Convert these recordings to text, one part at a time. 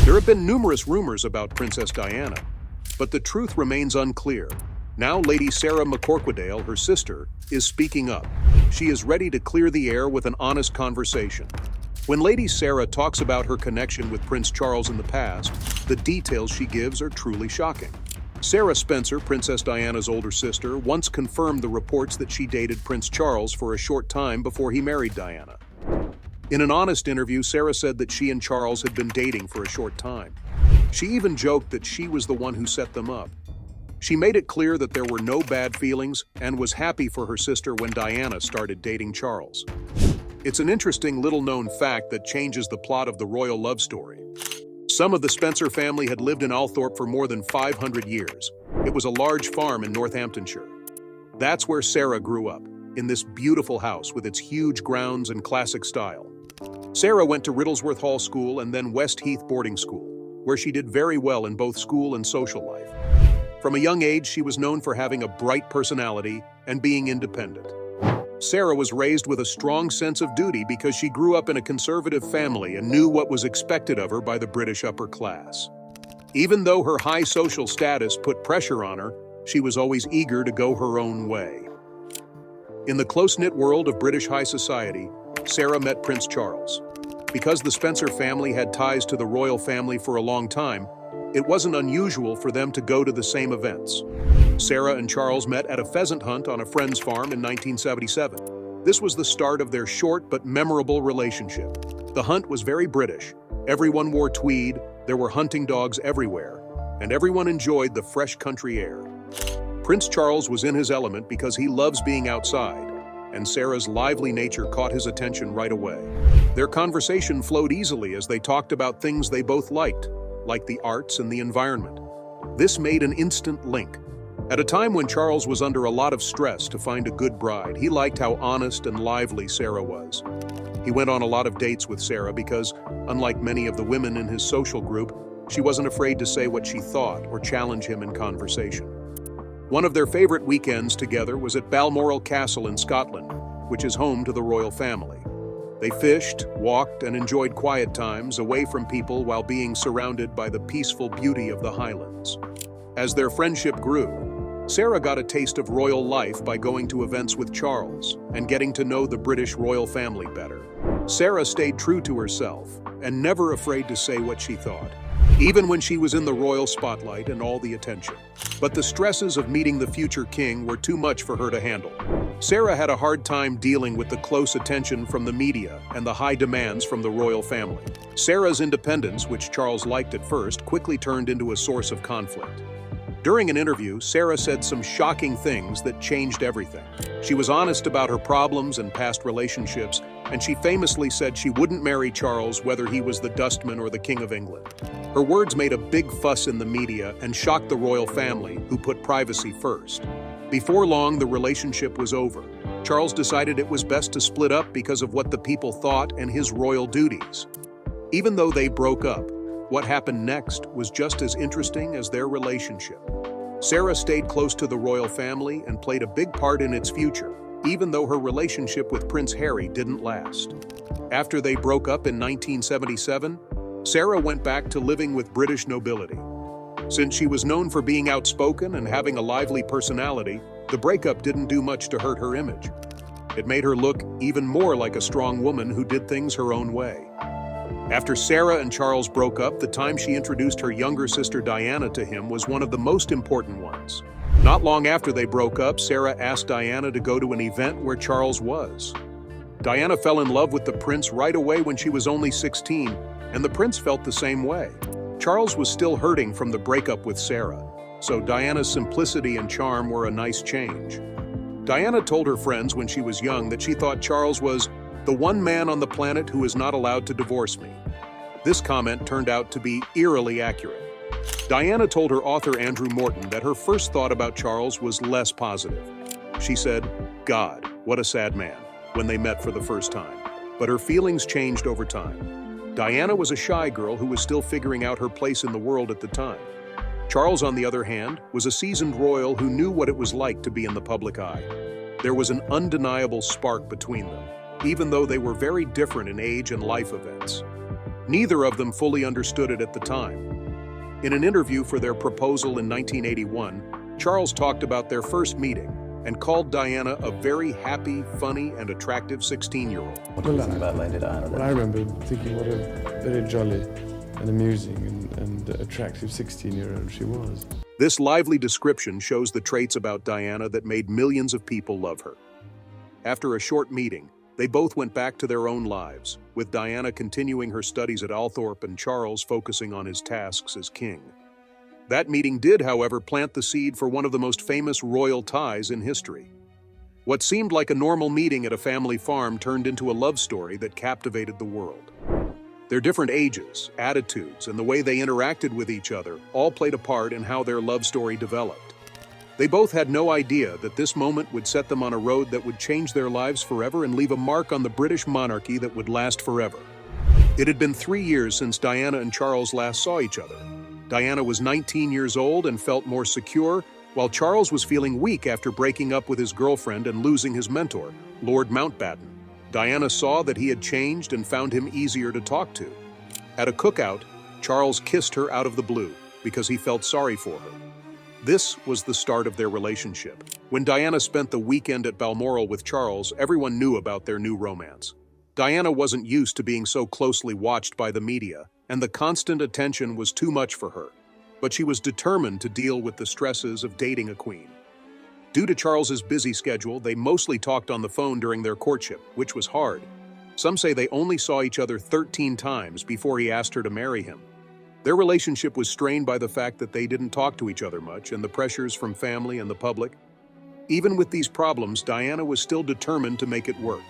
There have been numerous rumors about Princess Diana, but the truth remains unclear. Now Lady Sarah McCorquodale, her sister, is speaking up. She is ready to clear the air with an honest conversation. When Lady Sarah talks about her connection with Prince Charles in the past, the details she gives are truly shocking. Sarah Spencer, Princess Diana's older sister, once confirmed the reports that she dated Prince Charles for a short time before he married Diana. In an honest interview, Sarah said that she and Charles had been dating for a short time. She even joked that she was the one who set them up. She made it clear that there were no bad feelings and was happy for her sister when Diana started dating Charles. It's an interesting little-known fact that changes the plot of the royal love story. Some of the Spencer family had lived in Althorp for more than 500 years. It was a large farm in Northamptonshire. That's where Sarah grew up, in this beautiful house with its huge grounds and classic style. Sarah went to Riddlesworth Hall School and then West Heath boarding school, where she did very well in both school and social life. From a young age, she was known for having a bright personality and being independent. Sarah was raised with a strong sense of duty because she grew up in a conservative family and knew what was expected of her by the British upper class. Even though her high social status put pressure on her, she was always eager to go her own way. In the close-knit world of British high society, Sarah met Prince Charles. Because the Spencer family had ties to the royal family for a long time, it wasn't unusual for them to go to the same events. Sarah and Charles met at a pheasant hunt on a friend's farm in 1977. This was the start of their short but memorable relationship. The hunt was very British. Everyone wore tweed, there were hunting dogs everywhere, and everyone enjoyed the fresh country air. Prince Charles was in his element because he loves being outside, and Sarah's lively nature caught his attention right away. Their conversation flowed easily as they talked about things they both liked, like the arts and the environment. This made an instant link. At a time when Charles was under a lot of stress to find a good bride, he liked how honest and lively Sarah was. He went on a lot of dates with Sarah because, unlike many of the women in his social group, she wasn't afraid to say what she thought or challenge him in conversation. One of their favorite weekends together was at Balmoral Castle in Scotland, which is home to the royal family. They fished, walked, and enjoyed quiet times away from people while being surrounded by the peaceful beauty of the Highlands. As their friendship grew, Sarah got a taste of royal life by going to events with Charles and getting to know the British royal family better. Sarah stayed true to herself and never afraid to say what she thought, even when she was in the royal spotlight and all the attention. But the stresses of meeting the future king were too much for her to handle. Sarah had a hard time dealing with the close attention from the media and the high demands from the royal family. Sarah's independence, which Charles liked at first, quickly turned into a source of conflict. During an interview, Sarah said some shocking things that changed everything. She was honest about her problems and past relationships, and she famously said she wouldn't marry Charles whether he was the dustman or the King of England. Her words made a big fuss in the media and shocked the royal family, who put privacy first. Before long, the relationship was over. Charles decided it was best to split up because of what the people thought and his royal duties. Even though they broke up, what happened next was just as interesting as their relationship. Sarah stayed close to the royal family and played a big part in its future, even though her relationship with Prince Harry didn't last. After they broke up in 1977, Sarah went back to living with British nobility. Since she was known for being outspoken and having a lively personality, the breakup didn't do much to hurt her image. It made her look even more like a strong woman who did things her own way. After Sarah and Charles broke up, the time she introduced her younger sister Diana to him was one of the most important ones. Not long after they broke up, Sarah asked Diana to go to an event where Charles was. Diana fell in love with the prince right away when she was only 16, and the prince felt the same way. Charles was still hurting from the breakup with Sarah, so Diana's simplicity and charm were a nice change. Diana told her friends when she was young that she thought Charles was the one man on the planet who is not allowed to divorce me. This comment turned out to be eerily accurate. Diana told her author Andrew Morton that her first thought about Charles was less positive. She said, "God, what a sad man," when they met for the first time. But her feelings changed over time. Diana was a shy girl who was still figuring out her place in the world at the time. Charles, on the other hand, was a seasoned royal who knew what it was like to be in the public eye. There was an undeniable spark between them, even though they were very different in age and life events. Neither of them fully understood it at the time. In an interview for their proposal in 1981, Charles talked about their first meeting and called Diana a very happy, funny, and attractive 16-year-old. What do you think about Lady Diana then? Well, I remember thinking what a very jolly and amusing and attractive 16-year-old she was. This lively description shows the traits about Diana that made millions of people love her. After a short meeting, they both went back to their own lives, with Diana continuing her studies at Althorp and Charles focusing on his tasks as king. That meeting did, however, plant the seed for one of the most famous royal ties in history. What seemed like a normal meeting at a family farm turned into a love story that captivated the world. Their different ages, attitudes, and the way they interacted with each other all played a part in how their love story developed. They both had no idea that this moment would set them on a road that would change their lives forever and leave a mark on the British monarchy that would last forever. It had been 3 years since Diana and Charles last saw each other. Diana was 19 years old and felt more secure, while Charles was feeling weak after breaking up with his girlfriend and losing his mentor, Lord Mountbatten. Diana saw that he had changed and found him easier to talk to. At a cookout, Charles kissed her out of the blue because he felt sorry for her. This was the start of their relationship. When Diana spent the weekend at Balmoral with Charles, everyone knew about their new romance. Diana wasn't used to being so closely watched by the media, and the constant attention was too much for her. But she was determined to deal with the stresses of dating a queen. Due to Charles's busy schedule, they mostly talked on the phone during their courtship, which was hard. Some say they only saw each other 13 times before he asked her to marry him. Their relationship was strained by the fact that they didn't talk to each other much and the pressures from family and the public. Even with these problems, Diana was still determined to make it work.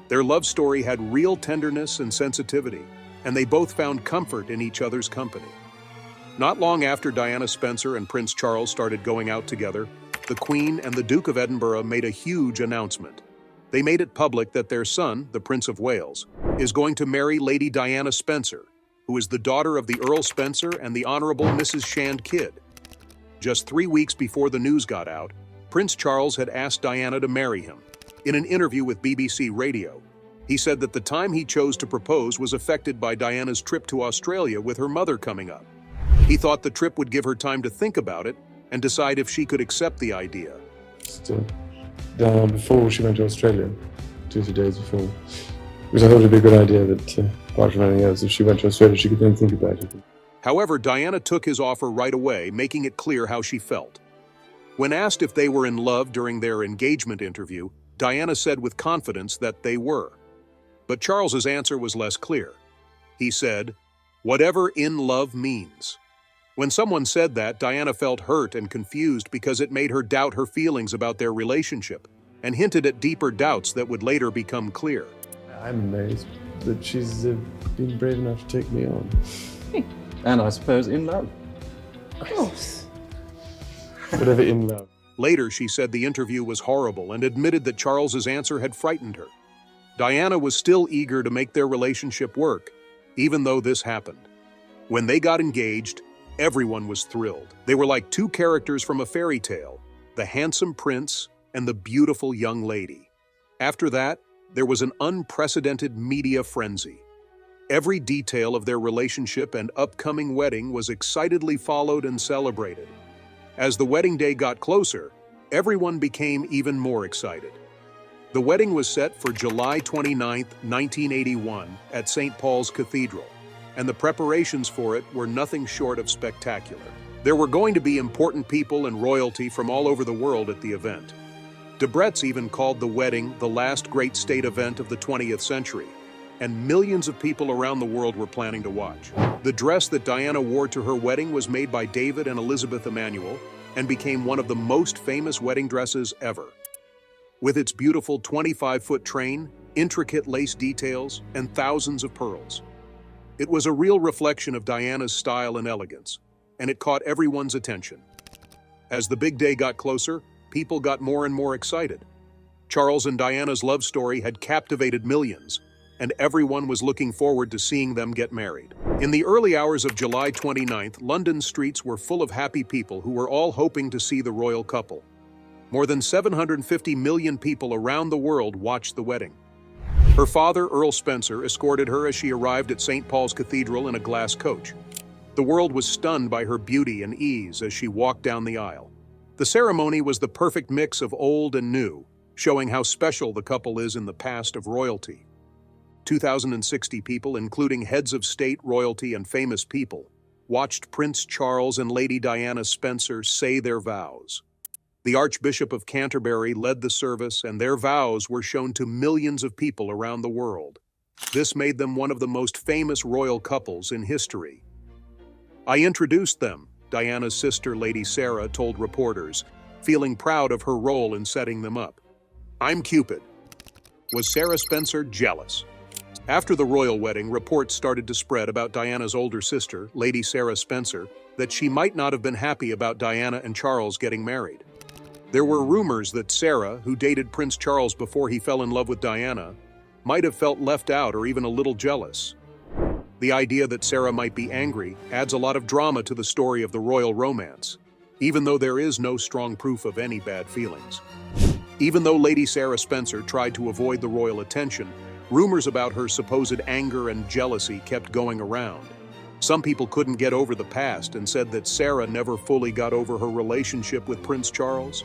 Their love story had real tenderness and sensitivity, and they both found comfort in each other's company. Not long after Diana Spencer and Prince Charles started going out together, the Queen and the Duke of Edinburgh made a huge announcement. They made it public that their son, the Prince of Wales, is going to marry Lady Diana Spencer, who is the daughter of the Earl Spencer and the Honourable Mrs. Shand Kidd. Just 3 weeks before the news got out, Prince Charles had asked Diana to marry him. In an interview with BBC Radio, he said that the time he chose to propose was affected by Diana's trip to Australia with her mother coming up. He thought the trip would give her time to think about it and decide if she could accept the idea. Before she went to Australia, 2 or 3 days before, because I thought it would be a good idea that, apart from anything else, if she went to Australia, she could then think about it. However, Diana took his offer right away, making it clear how she felt. When asked if they were in love during their engagement interview, Diana said with confidence that they were. But Charles's answer was less clear. He said, "Whatever in love means." When someone said that, Diana felt hurt and confused because it made her doubt her feelings about their relationship and hinted at deeper doubts that would later become clear. I'm amazed that she's been brave enough to take me on. And I suppose in love. Of course. Whatever in love. Later, she said the interview was horrible and admitted that Charles's answer had frightened her. Diana was still eager to make their relationship work, even though this happened. When they got engaged, everyone was thrilled. They were like two characters from a fairy tale, the handsome prince and the beautiful young lady. After that, there was an unprecedented media frenzy. Every detail of their relationship and upcoming wedding was excitedly followed and celebrated. As the wedding day got closer, everyone became even more excited. The wedding was set for July 29, 1981, at St. Paul's Cathedral, and the preparations for it were nothing short of spectacular. There were going to be important people and royalty from all over the world at the event. Debrett's even called the wedding the last great state event of the 20th century, and millions of people around the world were planning to watch. The dress that Diana wore to her wedding was made by David and Elizabeth Emanuel and became one of the most famous wedding dresses ever. With its beautiful 25-foot train, intricate lace details, and thousands of pearls. It was a real reflection of Diana's style and elegance, and it caught everyone's attention. As the big day got closer, people got more and more excited. Charles and Diana's love story had captivated millions, and everyone was looking forward to seeing them get married. In the early hours of July 29th, London's streets were full of happy people who were all hoping to see the royal couple. More than 750 million people around the world watched the wedding. Her father, Earl Spencer, escorted her as she arrived at St. Paul's Cathedral in a glass coach. The world was stunned by her beauty and ease as she walked down the aisle. The ceremony was the perfect mix of old and new, showing how special the couple is in the past of royalty. 2,060 people, including heads of state, royalty, and famous people, watched Prince Charles and Lady Diana Spencer say their vows. The Archbishop of Canterbury led the service, and their vows were shown to millions of people around the world. This made them one of the most famous royal couples in history. "I introduced them," Diana's sister, Lady Sarah, told reporters, feeling proud of her role in setting them up. "I'm Cupid." Was Sarah Spencer jealous? After the royal wedding, reports started to spread about Diana's older sister, Lady Sarah Spencer, that she might not have been happy about Diana and Charles getting married. There were rumors that Sarah, who dated Prince Charles before he fell in love with Diana, might have felt left out or even a little jealous. The idea that Sarah might be angry adds a lot of drama to the story of the royal romance, even though there is no strong proof of any bad feelings. Even though Lady Sarah Spencer tried to avoid the royal attention, rumors about her supposed anger and jealousy kept going around. Some people couldn't get over the past and said that Sarah never fully got over her relationship with Prince Charles,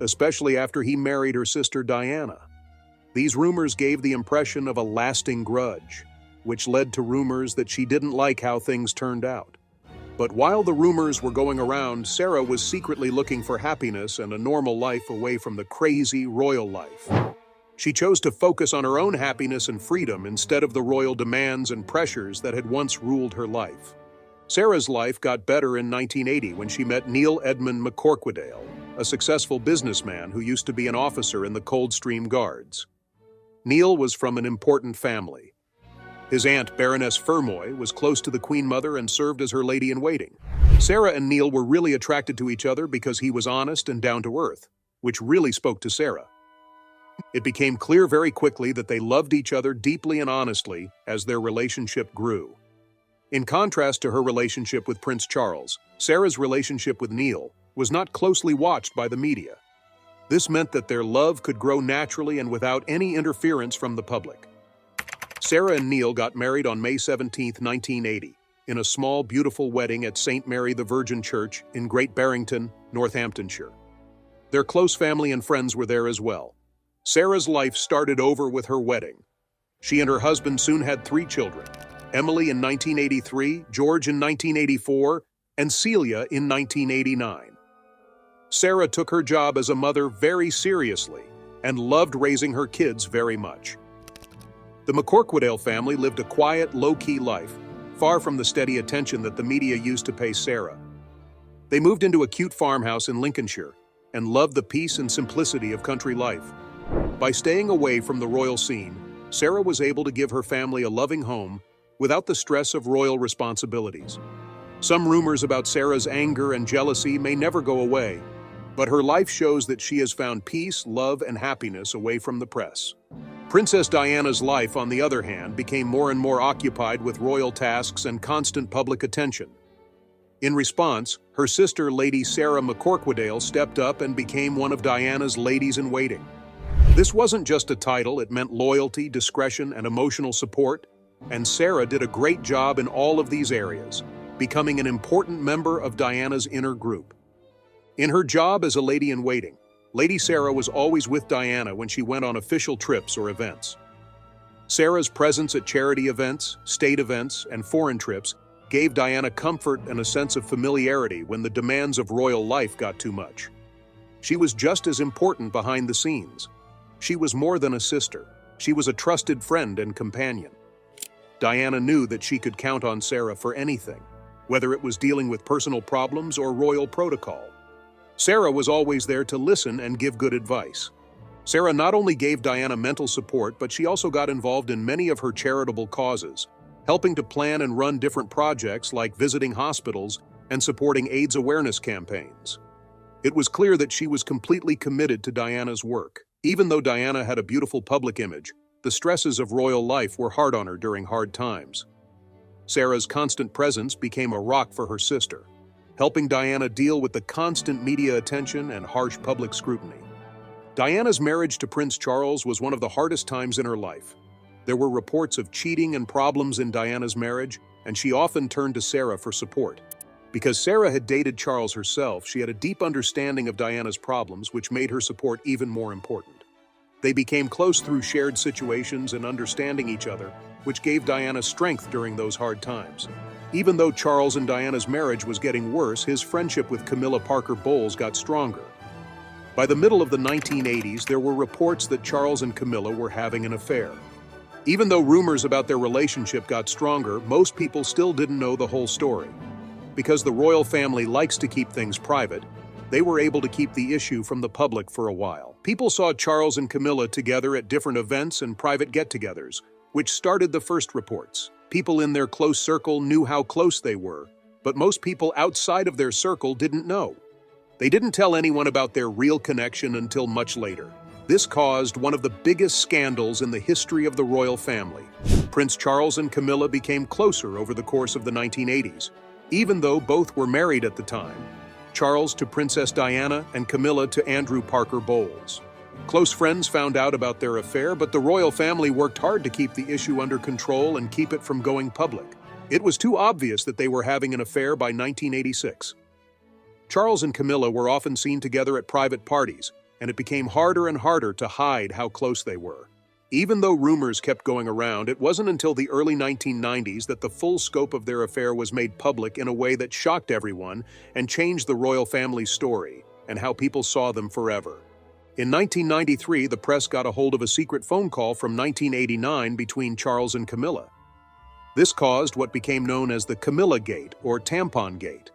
especially after he married her sister Diana. These rumors gave the impression of a lasting grudge, which led to rumors that she didn't like how things turned out. But while the rumors were going around, Sarah was secretly looking for happiness and a normal life away from the crazy royal life. She chose to focus on her own happiness and freedom instead of the royal demands and pressures that had once ruled her life. Sarah's life got better in 1980 when she met Neil Edmund McCorquodale, a successful businessman who used to be an officer in the Coldstream Guards. Neil was from an important family. His aunt, Baroness Fermoy, was close to the Queen Mother and served as her lady-in-waiting. Sarah and Neil were really attracted to each other because he was honest and down-to-earth, which really spoke to Sarah. It became clear very quickly that they loved each other deeply and honestly as their relationship grew. In contrast to her relationship with Prince Charles, Sarah's relationship with Neil was not closely watched by the media. This meant that their love could grow naturally and without any interference from the public. Sarah and Neil got married on May 17, 1980, in a small, beautiful wedding at St. Mary the Virgin Church in Great Barrington, Northamptonshire. Their close family and friends were there as well. Sarah's life started over with her wedding. She and her husband soon had 3 children, Emily in 1983, George in 1984, and Celia in 1989. Sarah took her job as a mother very seriously and loved raising her kids very much. The McCorquodale family lived a quiet, low-key life, far from the steady attention that the media used to pay Sarah. They moved into a cute farmhouse in Lincolnshire and loved the peace and simplicity of country life. By staying away from the royal scene, Sarah was able to give her family a loving home without the stress of royal responsibilities. Some rumors about Sarah's anger and jealousy may never go away, but her life shows that she has found peace, love, and happiness away from the press. Princess Diana's life, on the other hand, became more and more occupied with royal tasks and constant public attention. In response, her sister, Lady Sarah McCorquodale, stepped up and became one of Diana's ladies-in-waiting. This wasn't just a title, it meant loyalty, discretion, and emotional support, and Sarah did a great job in all of these areas, becoming an important member of Diana's inner group. In her job as a lady-in-waiting, Lady Sarah was always with Diana when she went on official trips or events. Sarah's presence at charity events, state events, and foreign trips gave Diana comfort and a sense of familiarity when the demands of royal life got too much. She was just as important behind the scenes. She was more than a sister. She was a trusted friend and companion. Diana knew that she could count on Sarah for anything, whether it was dealing with personal problems or royal protocol. Sarah was always there to listen and give good advice. Sarah not only gave Diana mental support, but she also got involved in many of her charitable causes, helping to plan and run different projects like visiting hospitals and supporting AIDS awareness campaigns. It was clear that she was completely committed to Diana's work. Even though Diana had a beautiful public image, the stresses of royal life were hard on her during hard times. Sarah's constant presence became a rock for her sister, helping Diana deal with the constant media attention and harsh public scrutiny. Diana's marriage to Prince Charles was one of the hardest times in her life. There were reports of cheating and problems in Diana's marriage, and she often turned to Sarah for support. Because Sarah had dated Charles herself, she had a deep understanding of Diana's problems, which made her support even more important. They became close through shared situations and understanding each other, which gave Diana strength during those hard times. Even though Charles and Diana's marriage was getting worse, his friendship with Camilla Parker Bowles got stronger. By the middle of the 1980s, there were reports that Charles and Camilla were having an affair. Even though rumors about their relationship got stronger, most people still didn't know the whole story. Because the royal family likes to keep things private, they were able to keep the issue from the public for a while. People saw Charles and Camilla together at different events and private get-togethers, which started the first reports. People in their close circle knew how close they were, but most people outside of their circle didn't know. They didn't tell anyone about their real connection until much later. This caused one of the biggest scandals in the history of the royal family. Prince Charles and Camilla became closer over the course of the 1980s, even though both were married at the time. Charles to Princess Diana and Camilla to Andrew Parker Bowles. Close friends found out about their affair, but the royal family worked hard to keep the issue under control and keep it from going public. It was too obvious that they were having an affair by 1986. Charles and Camilla were often seen together at private parties, and it became harder and harder to hide how close they were. Even though rumors kept going around, it wasn't until the early 1990s that the full scope of their affair was made public in a way that shocked everyone and changed the royal family's story and how people saw them forever. In 1993, the press got a hold of a secret phone call from 1989 between Charles and Camilla. This caused what became known as the Camilla Gate or Tampon Gate.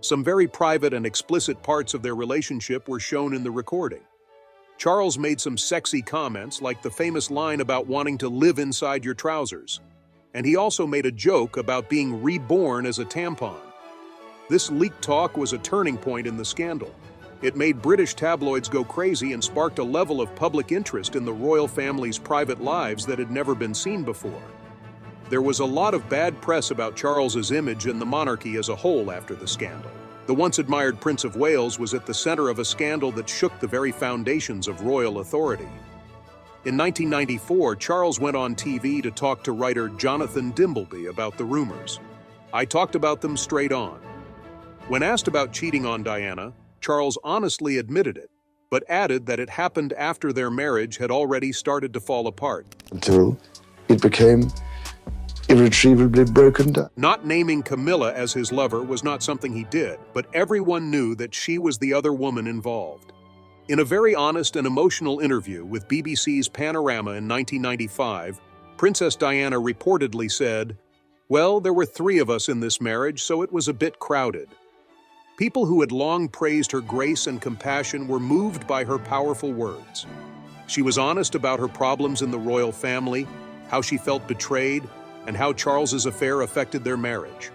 Some very private and explicit parts of their relationship were shown in the recording. Charles made some sexy comments, like the famous line about wanting to live inside your trousers. And he also made a joke about being reborn as a tampon. This leaked talk was a turning point in the scandal. It made British tabloids go crazy and sparked a level of public interest in the royal family's private lives that had never been seen before. There was a lot of bad press about Charles's image and the monarchy as a whole after the scandal. The once-admired Prince of Wales was at the center of a scandal that shook the very foundations of royal authority. In 1994, Charles went on TV to talk to writer Jonathan Dimbleby about the rumors. I talked about them straight on. When asked about cheating on Diana, Charles honestly admitted it, but added that it happened after their marriage had already started to fall apart. Until it became irretrievably broken down. Not naming Camilla as his lover was not something he did, but everyone knew that she was the other woman involved. In a very honest and emotional interview with BBC's Panorama in 1995, Princess Diana reportedly said, "Well, there were 3 of us in this marriage, so it was a bit crowded." People who had long praised her grace and compassion were moved by her powerful words. She was honest about her problems in the royal family, how she felt betrayed, and how Charles's affair affected their marriage.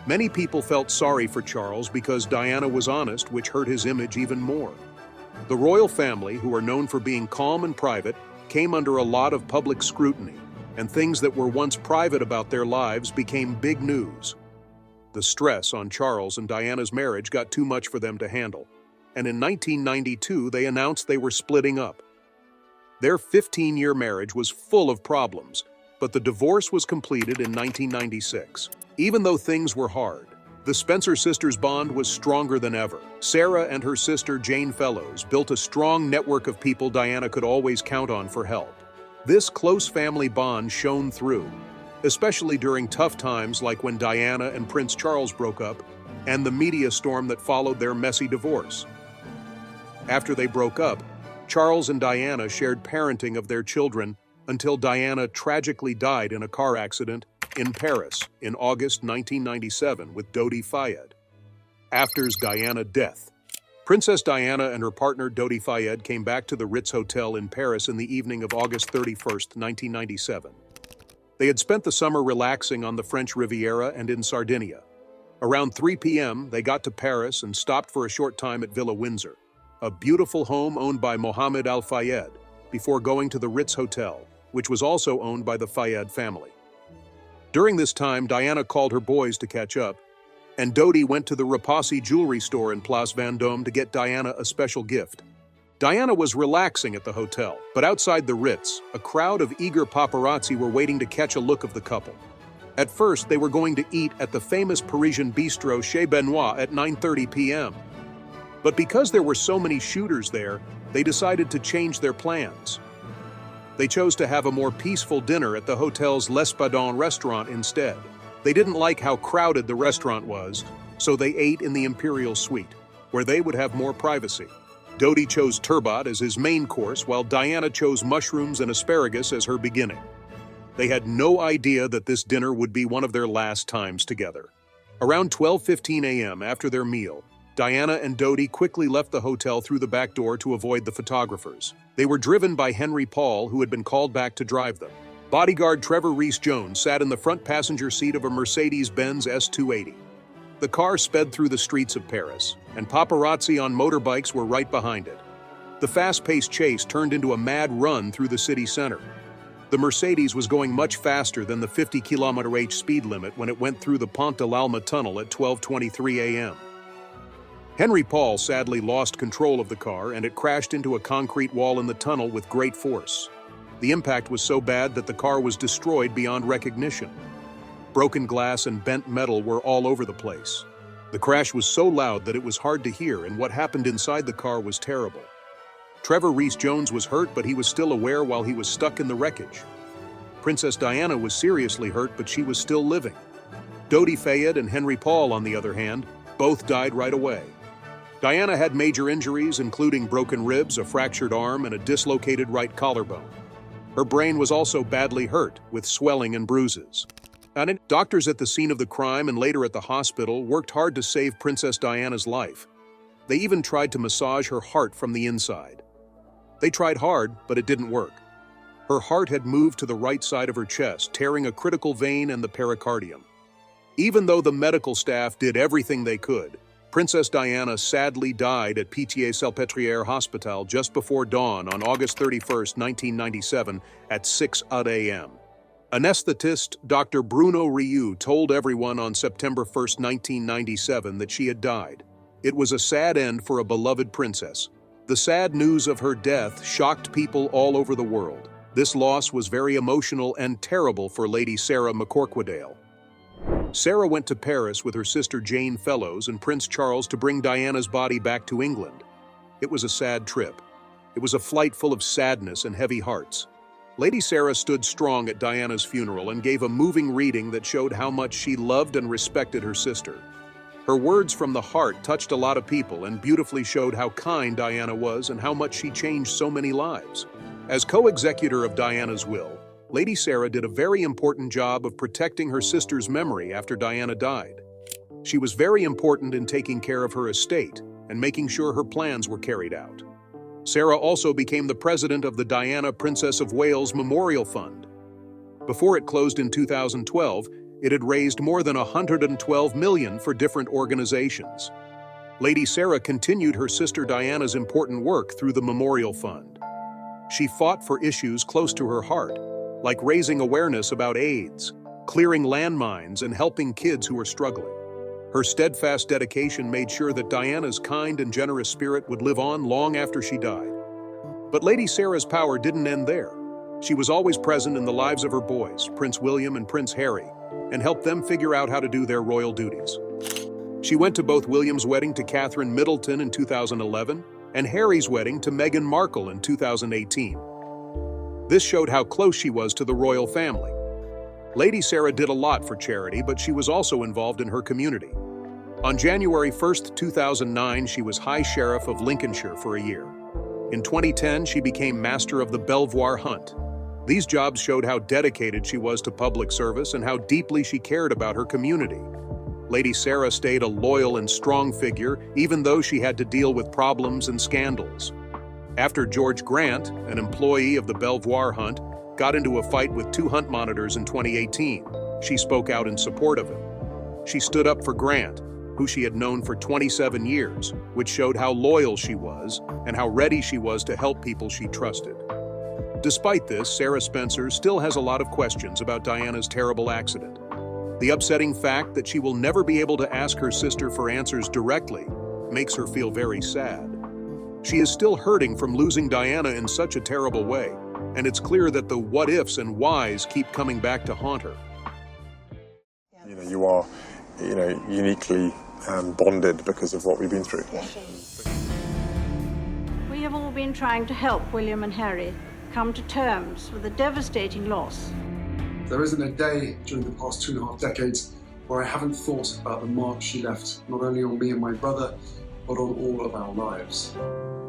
Many people felt sorry for Charles because Diana was honest, which hurt his image even more. The royal family, who are known for being calm and private, came under a lot of public scrutiny, and things that were once private about their lives became big news. The stress on Charles and Diana's marriage got too much for them to handle, and in 1992 they announced they were splitting up. Their 15-year marriage was full of problems, but the divorce was completed in 1996. Even though things were hard, the Spencer sisters' bond was stronger than ever. Sarah and her sister Jane Fellows built a strong network of people Diana could always count on for help. This close family bond shone through, especially during tough times like when Diana and Prince Charles broke up and the media storm that followed their messy divorce. After they broke up, Charles and Diana shared parenting of their children until Diana tragically died in a car accident in Paris in August 1997 with Dodi Fayed. After Diana's death, Princess Diana and her partner Dodi Fayed came back to the Ritz Hotel in Paris in the evening of August 31, 1997. They had spent the summer relaxing on the French Riviera and in Sardinia. Around 3 p.m., they got to Paris and stopped for a short time at Villa Windsor, a beautiful home owned by Mohammed Al Fayed, before going to the Ritz Hotel, which was also owned by the Fayed family. During this time, Diana called her boys to catch up, and Dodi went to the Rapazzi jewelry store in Place Vendôme to get Diana a special gift. Diana was relaxing at the hotel, but outside the Ritz, a crowd of eager paparazzi were waiting to catch a look of the couple. At first, they were going to eat at the famous Parisian bistro Chez Benoit at 9:30 p.m. But because there were so many shooters there, they decided to change their plans. They chose to have a more peaceful dinner at the hotel's L'Espadon restaurant instead. They didn't like how crowded the restaurant was, so they ate in the Imperial Suite, where they would have more privacy. Dodi chose turbot as his main course, while Diana chose mushrooms and asparagus as her beginning. They had no idea that this dinner would be one of their last times together. Around 12:15 a.m. after their meal, Diana and Dodi quickly left the hotel through the back door to avoid the photographers. They were driven by Henry Paul, who had been called back to drive them. Bodyguard Trevor Rees-Jones sat in the front passenger seat of a Mercedes-Benz S280. The car sped through the streets of Paris, and paparazzi on motorbikes were right behind it. The fast-paced chase turned into a mad run through the city center. The Mercedes was going much faster than the 50-km/h speed limit when it went through the Pont de l'Alma tunnel at 12:23 a.m. Henry Paul sadly lost control of the car, and it crashed into a concrete wall in the tunnel with great force. The impact was so bad that the car was destroyed beyond recognition. Broken glass and bent metal were all over the place. The crash was so loud that it was hard to hear, and what happened inside the car was terrible. Trevor Rees-Jones was hurt, but he was still aware while he was stuck in the wreckage. Princess Diana was seriously hurt, but she was still living. Dodi Fayed and Henry Paul, on the other hand, both died right away. Diana had major injuries, including broken ribs, a fractured arm, and a dislocated right collarbone. Her brain was also badly hurt, with swelling and bruises. Doctors at the scene of the crime and later at the hospital worked hard to save Princess Diana's life. They even tried to massage her heart from the inside. They tried hard, but it didn't work. Her heart had moved to the right side of her chest, tearing a critical vein and the pericardium. Even though the medical staff did everything they could, Princess Diana sadly died at Pitié-Salpêtrière Hospital just before dawn on August 31, 1997, at 6 a.m. Anesthetist Dr. Bruno Rioux told everyone on September 1, 1997, that she had died. It was a sad end for a beloved princess. The sad news of her death shocked people all over the world. This loss was very emotional and terrible for Lady Sarah McCorquodale. Sarah went to Paris with her sister Jane Fellows and Prince Charles to bring Diana's body back to England. It was a sad trip. It was a flight full of sadness and heavy hearts. Lady Sarah stood strong at Diana's funeral and gave a moving reading that showed how much she loved and respected her sister. Her words from the heart touched a lot of people and beautifully showed how kind Diana was and how much she changed so many lives. As co-executor of Diana's will, Lady Sarah did a very important job of protecting her sister's memory after Diana died. She was very important in taking care of her estate and making sure her plans were carried out. Sarah also became the president of the Diana Princess of Wales Memorial Fund. Before it closed in 2012, it had raised more than $112 million for different organizations. Lady Sarah continued her sister Diana's important work through the Memorial Fund. She fought for issues close to her heart, like raising awareness about AIDS, clearing landmines, and helping kids who are struggling. Her steadfast dedication made sure that Diana's kind and generous spirit would live on long after she died. But Lady Sarah's power didn't end there. She was always present in the lives of her boys, Prince William and Prince Harry, and helped them figure out how to do their royal duties. She went to both William's wedding to Catherine Middleton in 2011 and Harry's wedding to Meghan Markle in 2018. This showed how close she was to the royal family. Lady Sarah did a lot for charity, but she was also involved in her community. On January 1, 2009, she was High Sheriff of Lincolnshire for a year. In 2010, she became Master of the Belvoir Hunt. These jobs showed how dedicated she was to public service and how deeply she cared about her community. Lady Sarah stayed a loyal and strong figure, even though she had to deal with problems and scandals. After George Grant, an employee of the Belvoir Hunt, got into a fight with 2 hunt monitors in 2018, she spoke out in support of him. She stood up for Grant, who she had known for 27 years, which showed how loyal she was and how ready she was to help people she trusted. Despite this, Sarah Spencer still has a lot of questions about Diana's terrible accident. The upsetting fact that she will never be able to ask her sister for answers directly makes her feel very sad. She is still hurting from losing Diana in such a terrible way, and it's clear that the what-ifs and whys keep coming back to haunt her. You are, uniquely bonded because of what we've been through. We have all been trying to help William and Harry come to terms with the devastating loss. There isn't a day during the past 2.5 decades where I haven't thought about the mark she left, not only on me and my brother, but on all of our lives.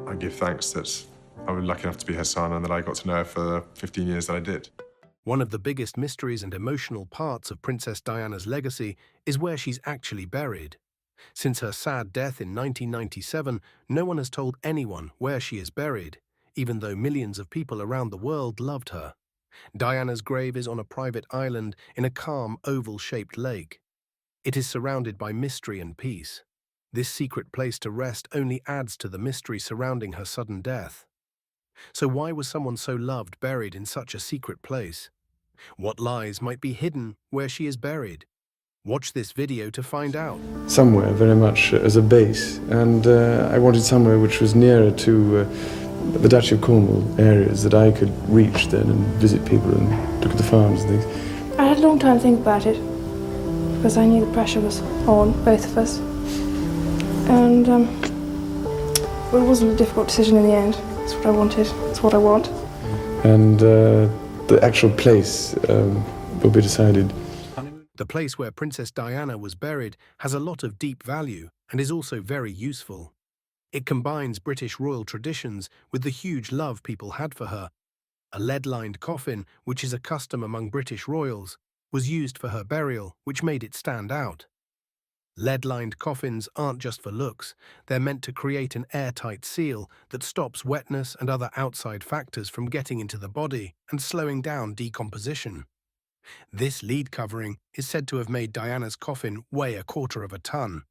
I give thanks that I was lucky enough to be her son and that I got to know her for the 15 years that I did. One of the biggest mysteries and emotional parts of Princess Diana's legacy is where she's actually buried. Since her sad death in 1997, no one has told anyone where she is buried, even though millions of people around the world loved her. Diana's grave is on a private island in a calm, oval-shaped lake. It is surrounded by mystery and peace. This secret place to rest only adds to the mystery surrounding her sudden death. So why was someone so loved buried in such a secret place? What lies might be hidden where she is buried? Watch this video to find out. Somewhere very much as a base, and I wanted somewhere which was nearer to the Duchy of Cornwall areas that I could reach then and visit people and look at the farms and things. I had a long time to think about it because I knew the pressure was on both of us, and it wasn't a difficult decision in the end. It's what I wanted. It's what I want. And the actual place will be decided. The place where Princess Diana was buried has a lot of deep value and is also very useful. It combines British royal traditions with the huge love people had for her. A lead-lined coffin, which is a custom among British royals, was used for her burial, which made it stand out. Lead-lined coffins aren't just for looks, they're meant to create an airtight seal that stops wetness and other outside factors from getting into the body and slowing down decomposition. This lead covering is said to have made Diana's coffin weigh 1/4 ton.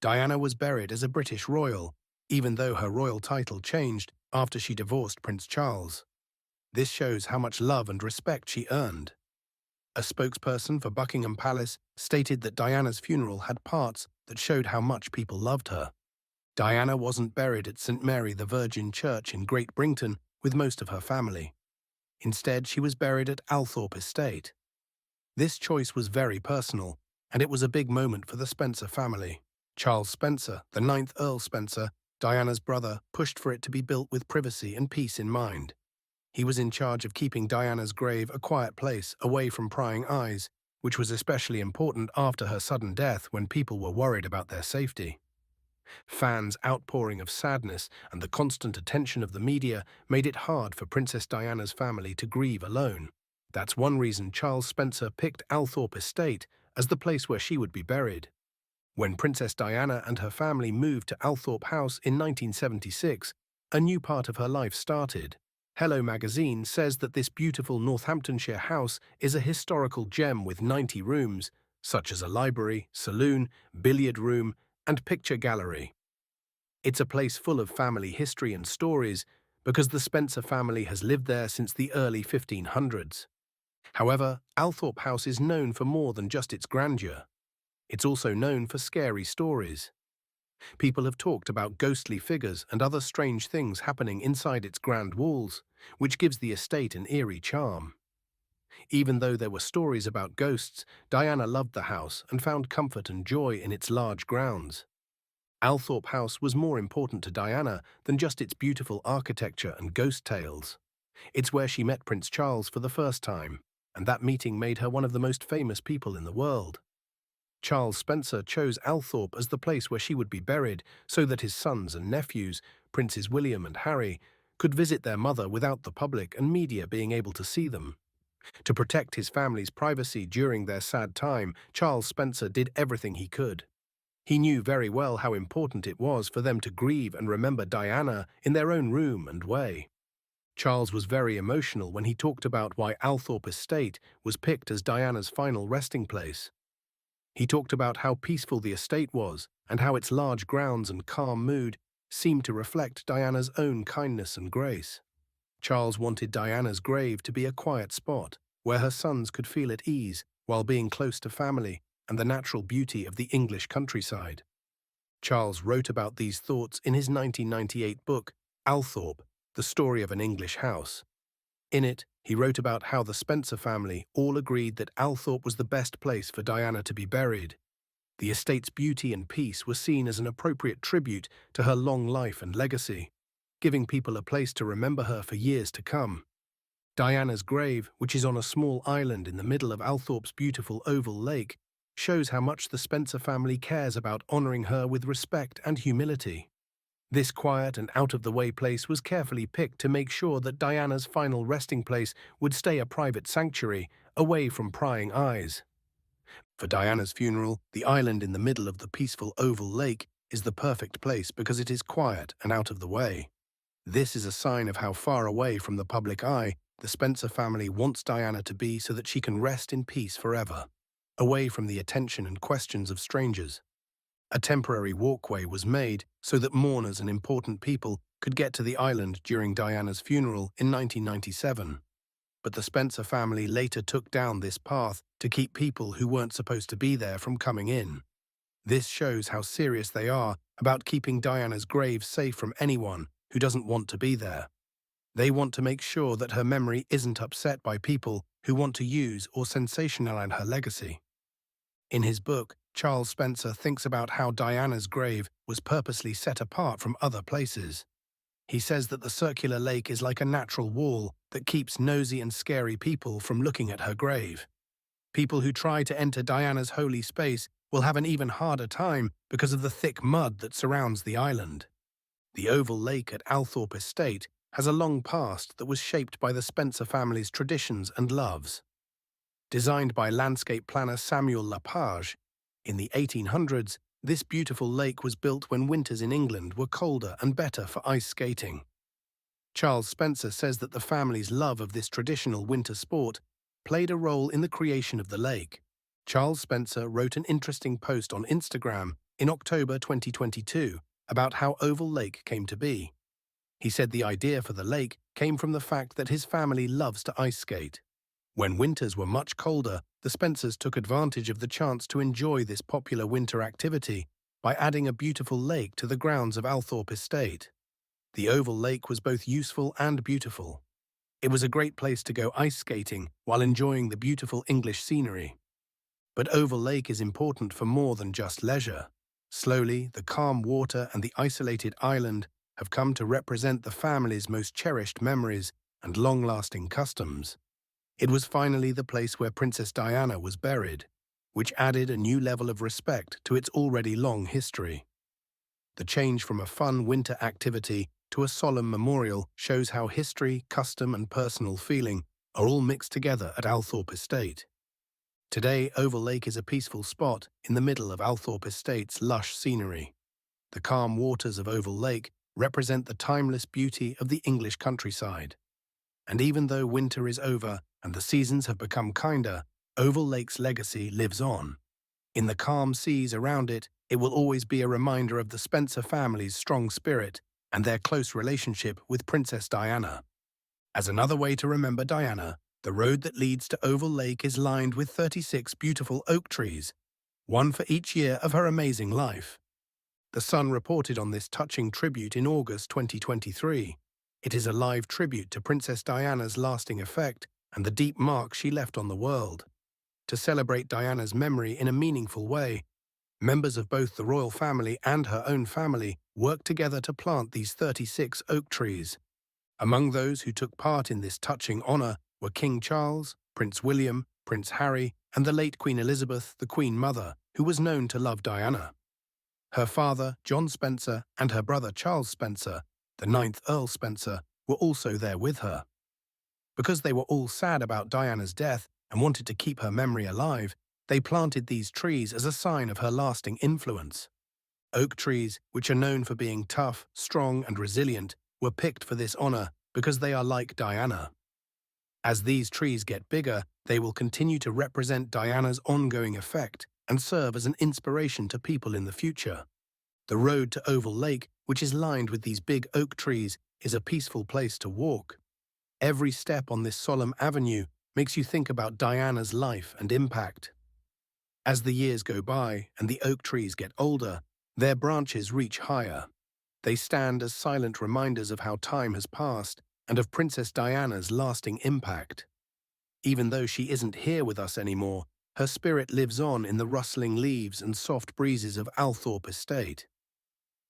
Diana was buried as a British royal, even though her royal title changed after she divorced Prince Charles. This shows how much love and respect she earned. A spokesperson for Buckingham Palace stated that Diana's funeral had parts that showed how much people loved her. Diana wasn't buried at St Mary the Virgin Church in Great Brington with most of her family. Instead, she was buried at Althorp Estate. This choice was very personal, and it was a big moment for the Spencer family. Charles Spencer, the 9th Earl Spencer, Diana's brother, pushed for it to be built with privacy and peace in mind. He was in charge of keeping Diana's grave a quiet place away from prying eyes, which was especially important after her sudden death when people were worried about their safety. Fans' outpouring of sadness and the constant attention of the media made it hard for Princess Diana's family to grieve alone. That's one reason Charles Spencer picked Althorp Estate as the place where she would be buried. When Princess Diana and her family moved to Althorp House in 1976, a new part of her life started. Hello magazine says that this beautiful Northamptonshire house is a historical gem with 90 rooms, such as a library, saloon, billiard room, and picture gallery. It's a place full of family history and stories because the Spencer family has lived there since the early 1500s. However, Althorp House is known for more than just its grandeur. It's also known for scary stories. People have talked about ghostly figures and other strange things happening inside its grand walls, which gives the estate an eerie charm. Even though there were stories about ghosts, Diana loved the house and found comfort and joy in its large grounds. Althorp House was more important to Diana than just its beautiful architecture and ghost tales. It's where she met Prince Charles for the first time, and that meeting made her one of the most famous people in the world. Charles Spencer chose Althorp as the place where she would be buried so that his sons and nephews, Princes William and Harry, could visit their mother without the public and media being able to see them. To protect his family's privacy during their sad time, Charles Spencer did everything he could. He knew very well how important it was for them to grieve and remember Diana in their own room and way. Charles was very emotional when he talked about why Althorp Estate was picked as Diana's final resting place. He talked about how peaceful the estate was and how its large grounds and calm mood seemed to reflect Diana's own kindness and grace. Charles wanted Diana's grave to be a quiet spot where her sons could feel at ease while being close to family and the natural beauty of the English countryside. Charles wrote about these thoughts in his 1998 book, Althorp, The Story of an English House. In it, he wrote about how the Spencer family all agreed that Althorp was the best place for Diana to be buried. The estate's beauty and peace were seen as an appropriate tribute to her long life and legacy, giving people a place to remember her for years to come. Diana's grave, which is on a small island in the middle of Althorp's beautiful oval lake, shows how much the Spencer family cares about honouring her with respect and humility. This quiet and out-of-the-way place was carefully picked to make sure that Diana's final resting place would stay a private sanctuary, away from prying eyes. For Diana's funeral, the island in the middle of the peaceful oval lake is the perfect place because it is quiet and out of the way. This is a sign of how far away from the public eye the Spencer family wants Diana to be so that she can rest in peace forever, away from the attention and questions of strangers. A temporary walkway was made so that mourners and important people could get to the island during Diana's funeral in 1997. But the Spencer family later took down this path to keep people who weren't supposed to be there from coming in. This shows how serious they are about keeping Diana's grave safe from anyone who doesn't want to be there. They want to make sure that her memory isn't upset by people who want to use or sensationalize her legacy. In his book, Charles Spencer thinks about how Diana's grave was purposely set apart from other places. He says that the circular lake is like a natural wall that keeps nosy and scary people from looking at her grave. People who try to enter Diana's holy space will have an even harder time because of the thick mud that surrounds the island. The oval lake at Althorp Estate has a long past that was shaped by the Spencer family's traditions and loves. Designed by landscape planner Samuel Lapage, in the 1800s, this beautiful lake was built when winters in England were colder and better for ice skating. Charles Spencer says that the family's love of this traditional winter sport played a role in the creation of the lake. Charles Spencer wrote an interesting post on Instagram in October 2022 about how Oval Lake came to be. He said the idea for the lake came from the fact that his family loves to ice skate. When winters were much colder, the Spencers took advantage of the chance to enjoy this popular winter activity by adding a beautiful lake to the grounds of Althorp Estate. The oval lake was both useful and beautiful. It was a great place to go ice skating while enjoying the beautiful English scenery. But Oval Lake is important for more than just leisure. Slowly, the calm water and the isolated island have come to represent the family's most cherished memories and long-lasting customs. It was finally the place where Princess Diana was buried, which added a new level of respect to its already long history. The change from a fun winter activity to a solemn memorial shows how history, custom, and personal feeling are all mixed together at Althorp Estate. Today, Oval Lake is a peaceful spot in the middle of Althorp Estate's lush scenery. The calm waters of Oval Lake represent the timeless beauty of the English countryside. And even though winter is over and the seasons have become kinder, Oval Lake's legacy lives on. In the calm seas around it, it will always be a reminder of the Spencer family's strong spirit and their close relationship with Princess Diana. As another way to remember Diana, the road that leads to Oval Lake is lined with 36 beautiful oak trees, one for each year of her amazing life. The Sun reported on this touching tribute in August 2023. It is a live tribute to Princess Diana's lasting effect and the deep mark she left on the world. To celebrate Diana's memory in a meaningful way, members of both the royal family and her own family worked together to plant these 36 oak trees. Among those who took part in this touching honour were King Charles, Prince William, Prince Harry, and the late Queen Elizabeth, the Queen Mother, who was known to love Diana. Her father, John Spencer, and her brother Charles Spencer, the 9th Earl Spencer, were also there with her. Because they were all sad about Diana's death and wanted to keep her memory alive, they planted these trees as a sign of her lasting influence. Oak trees, which are known for being tough, strong, and resilient, were picked for this honour because they are like Diana. As these trees get bigger, they will continue to represent Diana's ongoing effect and serve as an inspiration to people in the future. The road to Oval Lake, which is lined with these big oak trees, is a peaceful place to walk. Every step on this solemn avenue makes you think about Diana's life and impact. As the years go by and the oak trees get older, Their branches reach higher. They stand as silent reminders of how time has passed and of Princess Diana's lasting impact. Even though she isn't here with us anymore, her spirit lives on in the rustling leaves and soft breezes of Althorp Estate.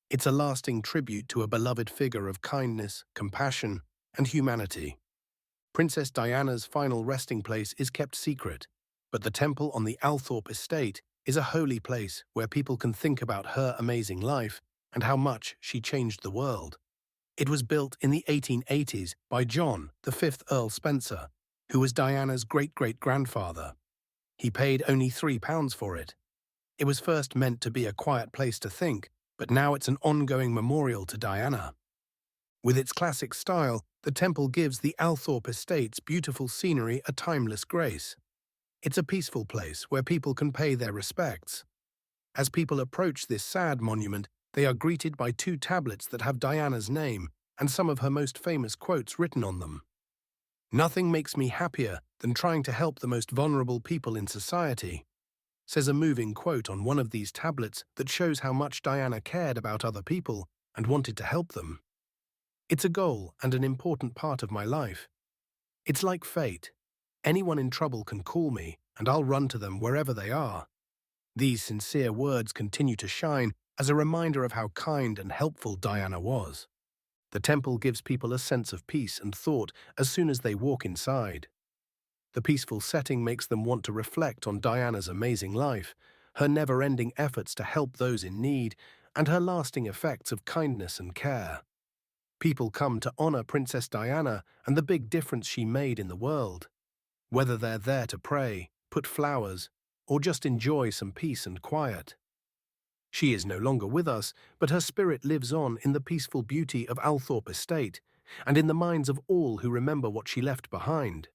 It's a lasting tribute to a beloved figure of kindness, compassion, and humanity. Princess Diana's final resting place is kept secret, but the temple on the Althorp Estate is a holy place where people can think about her amazing life and how much she changed the world. It was built in the 1880s by John, the 5th Earl Spencer, who was Diana's great-great-grandfather. He paid only £3 for it. It was first meant to be a quiet place to think, but now it's an ongoing memorial to Diana. With its classic style, the temple gives the Althorp Estate's beautiful scenery a timeless grace. It's a peaceful place where people can pay their respects. As people approach this sad monument, they are greeted by 2 tablets that have Diana's name and some of her most famous quotes written on them. "Nothing makes me happier than trying to help the most vulnerable people in society," says a moving quote on one of these tablets that shows how much Diana cared about other people and wanted to help them. "It's a goal and an important part of my life. It's like fate. Anyone in trouble can call me, and I'll run to them wherever they are." These sincere words continue to shine as a reminder of how kind and helpful Diana was. The temple gives people a sense of peace and thought as soon as they walk inside. The peaceful setting makes them want to reflect on Diana's amazing life, her never-ending efforts to help those in need, and her lasting effects of kindness and care. People come to honor Princess Diana and the big difference she made in the world. Whether they're there to pray, put flowers, or just enjoy some peace and quiet. She is no longer with us, but her spirit lives on in the peaceful beauty of Althorp Estate and in the minds of all who remember what she left behind.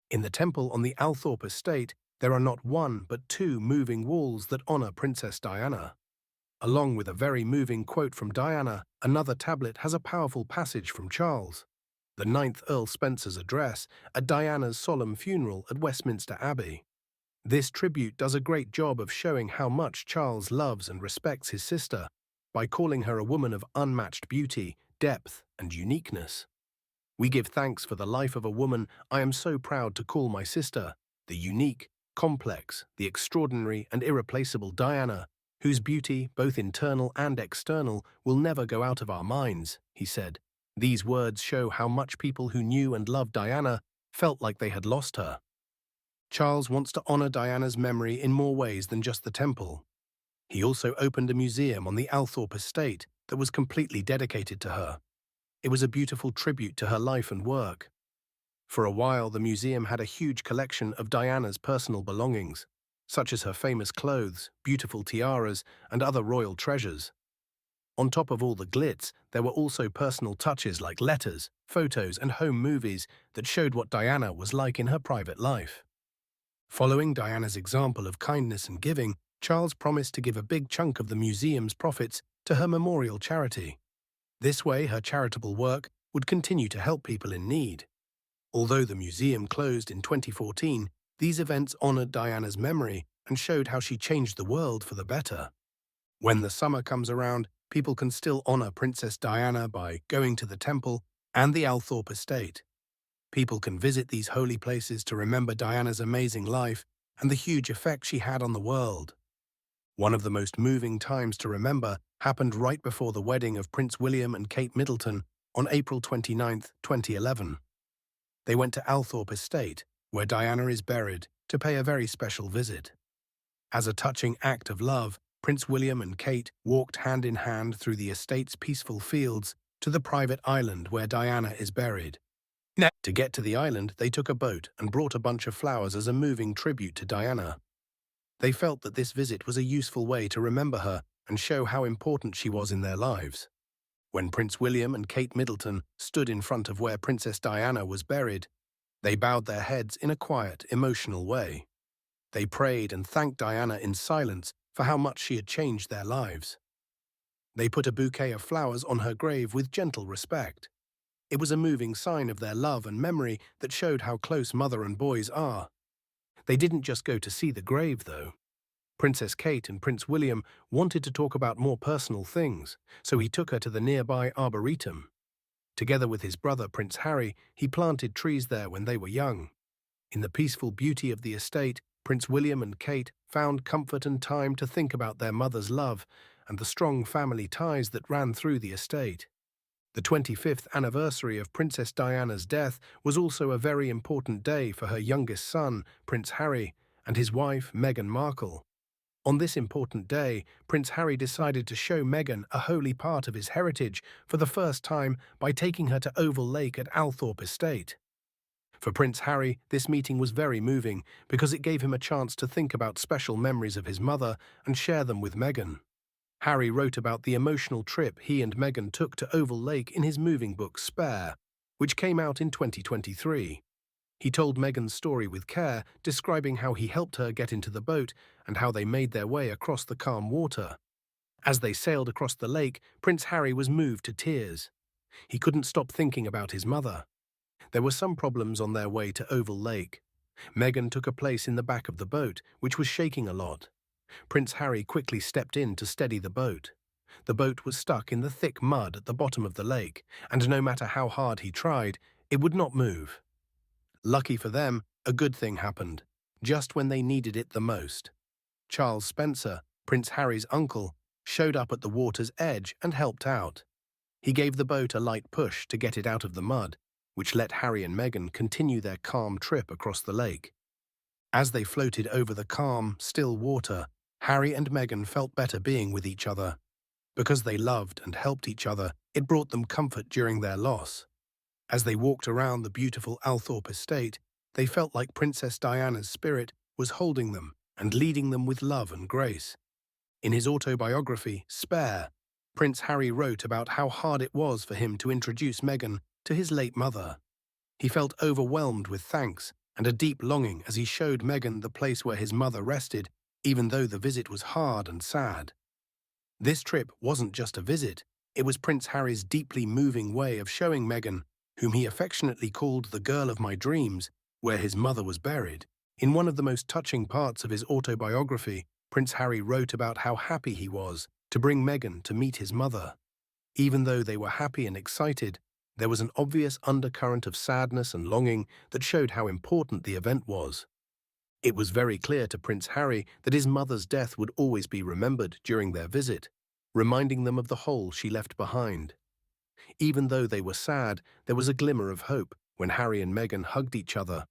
In the temple on the Althorp Estate, there are not 1 but 2 moving walls that honor Princess Diana. Along with a very moving quote from Diana, another tablet has a powerful passage from Charles, the 9th Earl Spencer's address at Diana's solemn funeral at Westminster Abbey. This tribute does a great job of showing how much Charles loves and respects his sister by calling her a woman of unmatched beauty, depth, and uniqueness. "We give thanks for the life of a woman I am so proud to call my sister, the unique, complex, the extraordinary and irreplaceable Diana, whose beauty, both internal and external, will never go out of our minds," he said. These words show how much people who knew and loved Diana felt like they had lost her. Charles wants to honor Diana's memory in more ways than just the temple. He also opened a museum on the Althorp Estate that was completely dedicated to her. It was a beautiful tribute to her life and work. For a while, the museum had a huge collection of Diana's personal belongings, such as her famous clothes, beautiful tiaras, and other royal treasures. On top of all the glitz, there were also personal touches like letters, photos, and home movies that showed what Diana was like in her private life. Following Diana's example of kindness and giving, Charles promised to give a big chunk of the museum's profits to her memorial charity. This way, her charitable work would continue to help people in need. Although the museum closed in 2014, these events honored Diana's memory and showed how she changed the world for the better. When the summer comes around, people can still honor Princess Diana by going to the temple and the Althorp Estate. People can visit these holy places to remember Diana's amazing life and the huge effect she had on the world. One of the most moving times to remember happened right before the wedding of Prince William and Kate Middleton on April 29, 2011. They went to Althorp Estate, where Diana is buried, to pay a very special visit. As a touching act of love, Prince William and Kate walked hand in hand through the estate's peaceful fields to the private island where Diana is buried. To get to the island, they took a boat and brought a bunch of flowers as a moving tribute to Diana. They felt that this visit was a useful way to remember her and show how important she was in their lives. When Prince William and Kate Middleton stood in front of where Princess Diana was buried, they bowed their heads in a quiet, emotional way. They prayed and thanked Diana in silence for how much she had changed their lives. They put a bouquet of flowers on her grave with gentle respect. It was a moving sign of their love and memory that showed how close mother and boys are. They didn't just go to see the grave, though. Princess Kate and Prince William wanted to talk about more personal things, so he took her to the nearby Arboretum. Together with his brother, Prince Harry, he planted trees there when they were young. In the peaceful beauty of the estate, Prince William and Kate found comfort and time to think about their mother's love and the strong family ties that ran through the estate. The 25th anniversary of Princess Diana's death was also a very important day for her youngest son, Prince Harry, and his wife, Meghan Markle. On this important day, Prince Harry decided to show Meghan a holy part of his heritage for the first time by taking her to Oval Lake at Althorp Estate. For Prince Harry, this meeting was very moving because it gave him a chance to think about special memories of his mother and share them with Meghan. Harry wrote about the emotional trip he and Meghan took to Oval Lake in his moving book Spare, which came out in 2023. He told Meghan's story with care, describing how he helped her get into the boat and how they made their way across the calm water. As they sailed across the lake, Prince Harry was moved to tears. He couldn't stop thinking about his mother. There were some problems on their way to Oval Lake. Meghan took a place in the back of the boat, which was shaking a lot. Prince Harry quickly stepped in to steady the boat. The boat was stuck in the thick mud at the bottom of the lake, and no matter how hard he tried, it would not move. Lucky for them, a good thing happened, just when they needed it the most. Charles Spencer, Prince Harry's uncle, showed up at the water's edge and helped out. He gave the boat a light push to get it out of the mud, which let Harry and Meghan continue their calm trip across the lake. As they floated over the calm, still water, Harry and Meghan felt better being with each other. Because they loved and helped each other, it brought them comfort during their loss. As they walked around the beautiful Althorp estate, they felt like Princess Diana's spirit was holding them and leading them with love and grace. In his autobiography, Spare, Prince Harry wrote about how hard it was for him to introduce Meghan to his late mother. He felt overwhelmed with thanks and a deep longing as he showed Meghan the place where his mother rested, even though the visit was hard and sad. This trip wasn't just a visit, it was Prince Harry's deeply moving way of showing Meghan, whom he affectionately called the girl of my dreams, where his mother was buried. In one of the most touching parts of his autobiography, Prince Harry wrote about how happy he was to bring Meghan to meet his mother. Even though they were happy and excited, there was an obvious undercurrent of sadness and longing that showed how important the event was. It was very clear to Prince Harry that his mother's death would always be remembered during their visit, reminding them of the hole she left behind. Even though they were sad, there was a glimmer of hope when Harry and Meghan hugged each other.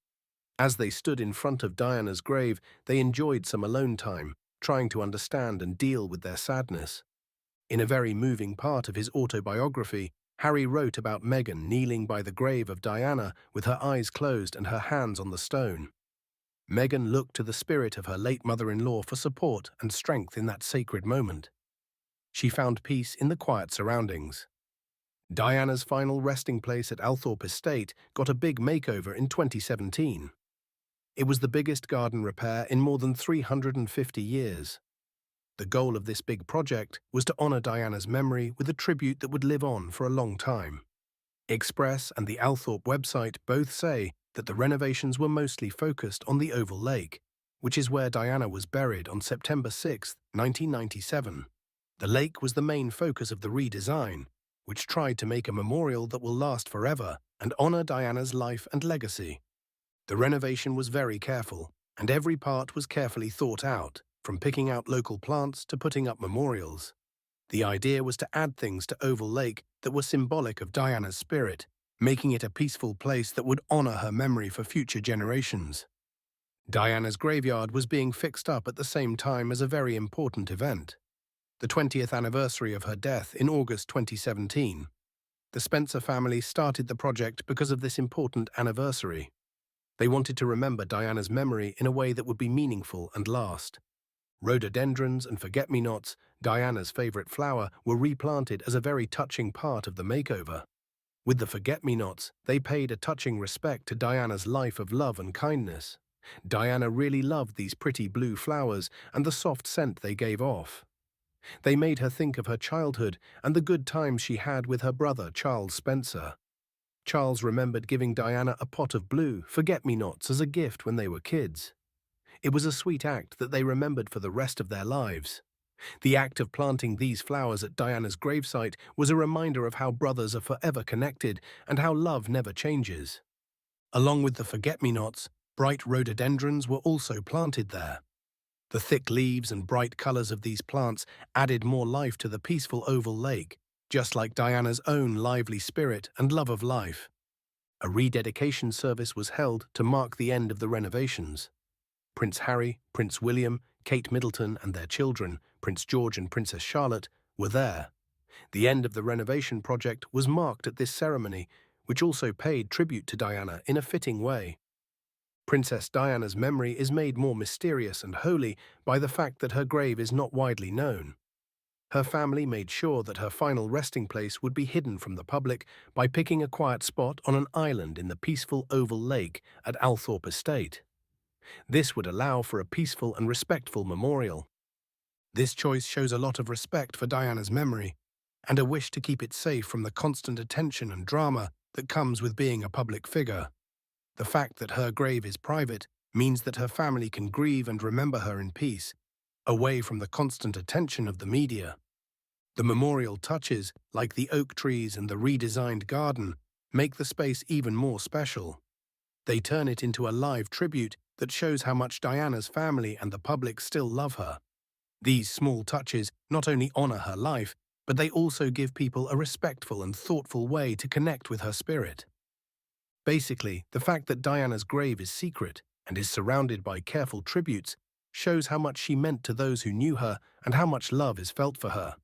As they stood in front of Diana's grave, they enjoyed some alone time, trying to understand and deal with their sadness. In a very moving part of his autobiography, Harry wrote about Meghan kneeling by the grave of Diana with her eyes closed and her hands on the stone. Meghan looked to the spirit of her late mother-in-law for support and strength in that sacred moment. She found peace in the quiet surroundings. Diana's final resting place at Althorp Estate got a big makeover in 2017. It was the biggest garden repair in more than 350 years. The goal of this big project was to honour Diana's memory with a tribute that would live on for a long time. Express and the Althorp website both say that the renovations were mostly focused on the Oval Lake, which is where Diana was buried on September 6, 1997. The lake was the main focus of the redesign, which tried to make a memorial that will last forever and honour Diana's life and legacy. The renovation was very careful, and every part was carefully thought out, from picking out local plants to putting up memorials. The idea was to add things to Oval Lake that were symbolic of Diana's spirit, making it a peaceful place that would honour her memory for future generations. Diana's graveyard was being fixed up at the same time as a very important event, the 20th anniversary of her death in August 2017. The Spencer family started the project because of this important anniversary. They wanted to remember Diana's memory in a way that would be meaningful and last. Rhododendrons and forget-me-nots, Diana's favourite flower, were replanted as a very touching part of the makeover. With the forget-me-nots, they paid a touching respect to Diana's life of love and kindness. Diana really loved these pretty blue flowers and the soft scent they gave off. They made her think of her childhood and the good times she had with her brother Charles Spencer. Charles remembered giving Diana a pot of blue forget-me-nots as a gift when they were kids. It was a sweet act that they remembered for the rest of their lives. The act of planting these flowers at Diana's gravesite was a reminder of how brothers are forever connected and how love never changes. Along with the forget-me-nots, bright rhododendrons were also planted there. The thick leaves and bright colours of these plants added more life to the peaceful oval lake, just like Diana's own lively spirit and love of life. A rededication service was held to mark the end of the renovations. Prince Harry, Prince William, Kate Middleton and their children, Prince George and Princess Charlotte, were there. The end of the renovation project was marked at this ceremony, which also paid tribute to Diana in a fitting way. Princess Diana's memory is made more mysterious and holy by the fact that her grave is not widely known. Her family made sure that her final resting place would be hidden from the public by picking a quiet spot on an island in the peaceful oval lake at Althorp Estate. This would allow for a peaceful and respectful memorial. This choice shows a lot of respect for Diana's memory and a wish to keep it safe from the constant attention and drama that comes with being a public figure. The fact that her grave is private means that her family can grieve and remember her in peace, away from the constant attention of the media. The memorial touches, like the oak trees and the redesigned garden, make the space even more special. They turn it into a live tribute that shows how much Diana's family and the public still love her. These small touches not only honour her life, but they also give people a respectful and thoughtful way to connect with her spirit. Basically, the fact that Diana's grave is secret and is surrounded by careful tributes shows how much she meant to those who knew her and how much love is felt for her.